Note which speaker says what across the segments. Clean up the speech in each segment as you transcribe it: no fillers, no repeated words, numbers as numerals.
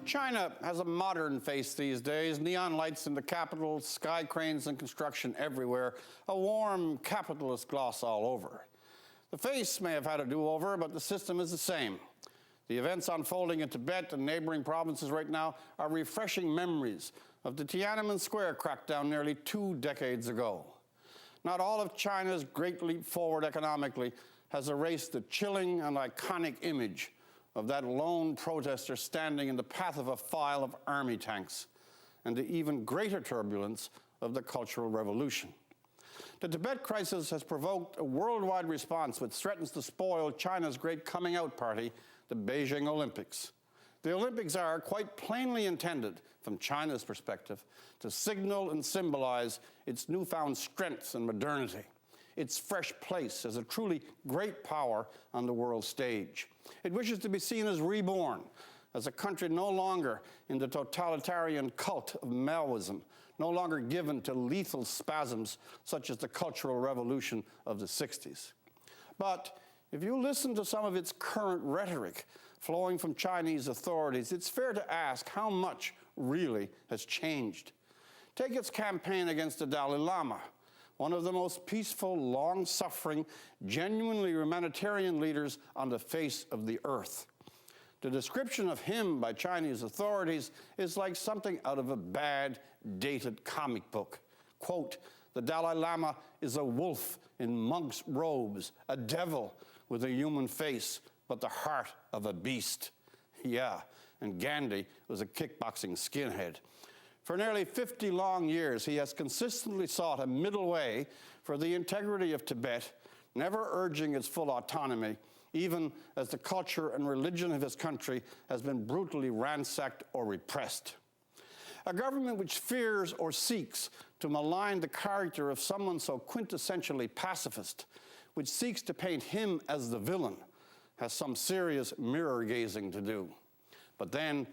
Speaker 1: China has a modern face these days. Neon lights in the capital, sky cranes and construction everywhere, a warm capitalist gloss all over. The face may have had a do-over, but the system is the same. The events unfolding in Tibet and neighboring provinces right now are refreshing memories of the Tiananmen Square crackdown nearly 2 decades ago. Not all of China's great leap forward economically has erased the chilling and iconic image of that lone protester standing in the path of a file of army tanks, and the even greater turbulence of the Cultural Revolution. The Tibet crisis has provoked a worldwide response which threatens to spoil China's great coming out party, the Beijing Olympics. The Olympics are quite plainly intended, from China's perspective, to signal and symbolize its newfound strength and modernity, its fresh place as a truly great power on the world stage. It wishes to be seen as reborn, as a country no longer in the totalitarian cult of Maoism, no longer given to lethal spasms such as the Cultural Revolution of the 60s. But if you listen to some of its current rhetoric flowing from Chinese authorities, it's fair to ask how much really has changed. Take its campaign against the Dalai Lama, one of the most peaceful, long-suffering, genuinely humanitarian leaders on the face of the earth. The description of him by Chinese authorities is like something out of a bad, dated comic book. Quote, "The Dalai Lama is a wolf in monk's robes, a devil with a human face, but the heart of a beast." Yeah, and Gandhi was a kickboxing skinhead. For nearly 50 long years, he has consistently sought a middle way for the integrity of Tibet, never urging its full autonomy, even as the culture and religion of his country has been brutally ransacked or repressed. A government which fears or seeks to malign the character of someone so quintessentially pacifist, which seeks to paint him as the villain, has some serious mirror-gazing to do. But then,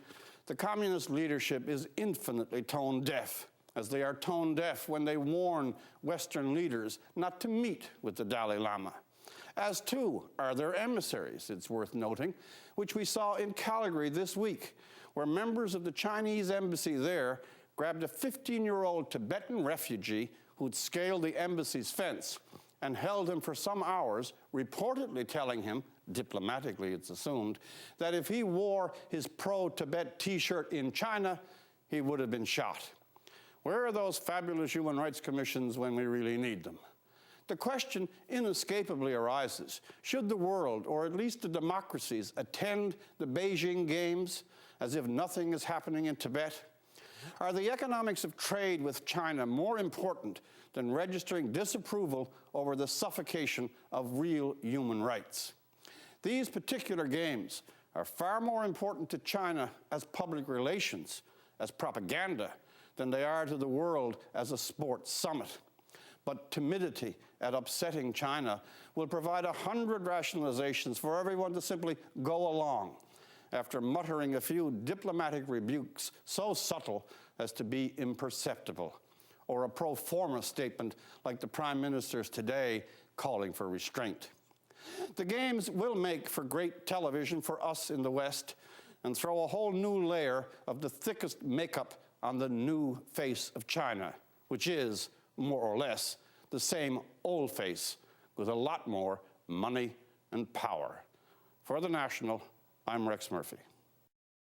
Speaker 1: the communist leadership is infinitely tone deaf, as they are tone deaf when they warn Western leaders not to meet with the Dalai Lama. As too are their emissaries, it's worth noting, which we saw in Calgary this week, where members of the Chinese embassy there grabbed a 15-year-old Tibetan refugee who'd scaled the embassy's fence and held him for some hours, reportedly telling him, diplomatically it's assumed, that if he wore his pro-Tibet T-shirt in China, he would have been shot. Where are those fabulous human rights commissions when we really need them? The question inescapably arises, should the world, or at least the democracies, attend the Beijing Games as if nothing is happening in Tibet? Are the economics of trade with China more important than registering disapproval over the suffocation of real human rights? These particular games are far more important to China as public relations, as propaganda, than they are to the world as a sports summit. But timidity at upsetting China will provide 100 rationalizations for everyone to simply go along, after muttering a few diplomatic rebukes so subtle as to be imperceptible, or a pro forma statement like the Prime Minister's today calling for restraint. The Games will make for great television for us in the West and throw a whole new layer of the thickest makeup on the new face of China, which is, more or less, the same old face with a lot more money and power. For The National, I'm Rex Murphy.